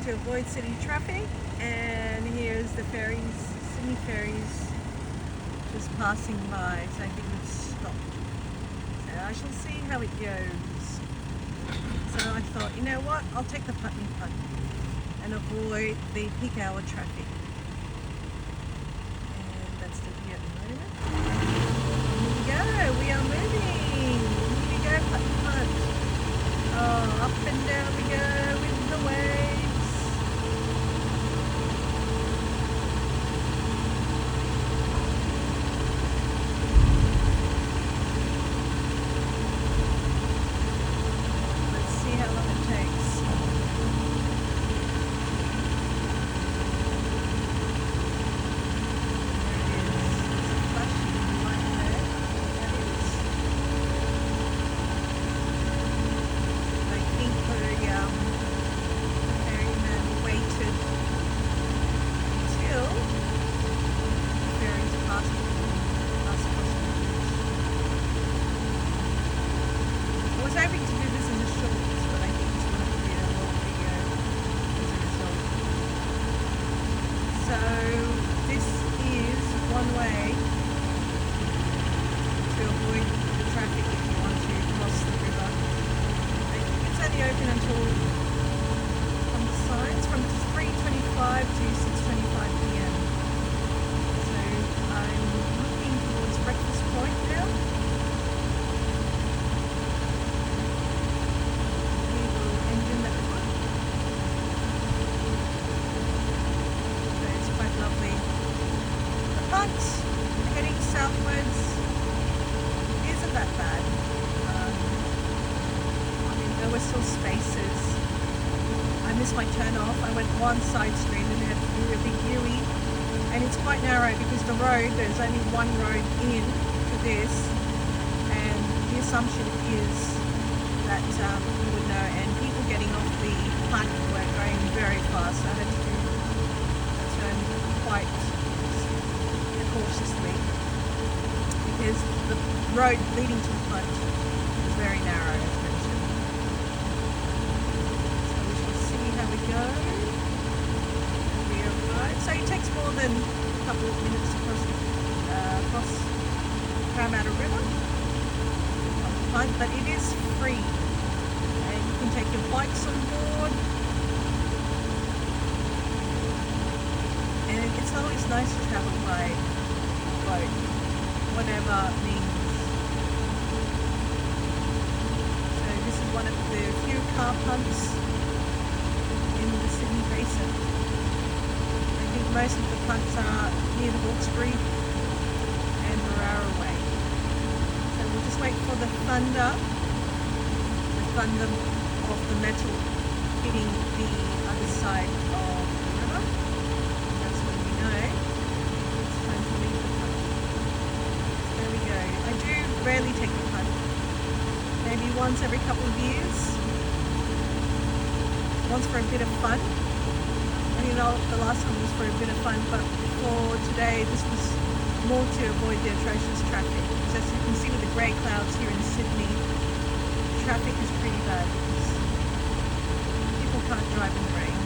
to avoid city traffic, and here's the ferries, Sydney ferries, just passing by, so I think we've stopped. So I shall see how it goes. So I thought, you know what, I'll take the Putney Punt and avoid the peak hour traffic. And that's the view at the moment. Here we go, we are moving. Here we go, Putney Punt. Oh, up and down we go with the waves. Let's see how long it takes. Open until, on the signs, from 3:25 to 6:25 p.m. So I'm looking towards Breakfast Point now. Little engine that one. So it's quite lovely. The Punt heading southwards isn't that bad. There were still spaces. I missed my turn off. I went one side street and had to do a big U-turn, and it's quite narrow because the road, there's only one road in to this, and the assumption is that you would know, and people getting off the Punt were going very fast, so I had to do a turn quite cautiously because the road leading to the Punt is very narrow. So it takes more than a couple of minutes to cross Parramatta River on the Punt, but it is free and you can take your bikes on board, and it's always nice to travel by boat, whatever means. So this is one of the few car punts in the Sydney Basin. Most of the punts are near the Hawkesbury and Barara way. So we'll just wait for the thunder of the metal hitting the other side of the river. That's when we know it's time to leave the Punt. There we go. I do rarely take the Punt. Maybe once every couple of years. Once for a bit of fun. You know, the last one was for a bit of fun, but for today this was more to avoid the atrocious traffic. Because as you can see with the grey clouds here in Sydney, traffic is pretty bad because people can't drive in the rain.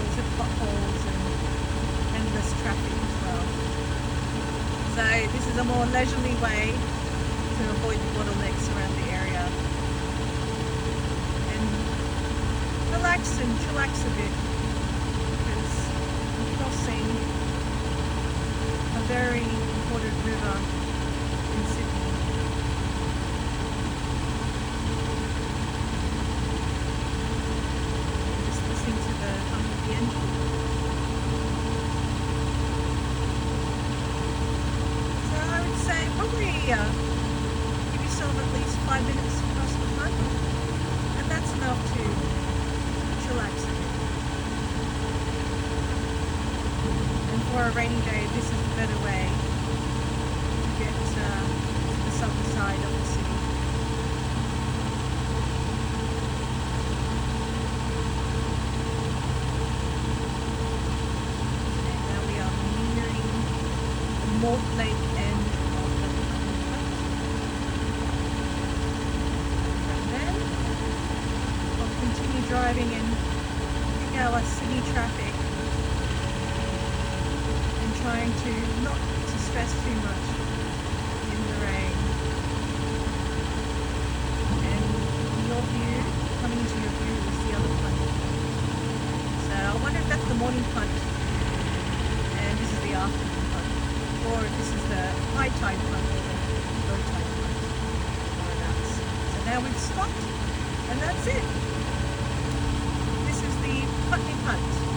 There's potholes and endless traffic as well. So this is a more leisurely way to avoid the bottlenecks around the area and relax and chillax a bit. Crossing a very important river in Sydney. Just listening to the hum of the engine. So I would say probably give yourself at least 5 minutes to cross the Punt, and that's enough to chillax a bit. For a rainy day, this is a better way to get to the southern side of the city. And now we are nearing the Mortlake end of the Punt. From then, I'll continue driving and our Sydney traffic and trying to not to stress too much in the rain. And your view, coming into your view, is the other punt. So I wonder if that's the morning punt and this is the afternoon punt, or if this is the high tide punt or the low tide punt, thereabouts. So now we've stopped, and that's it. This is the Putney Punt.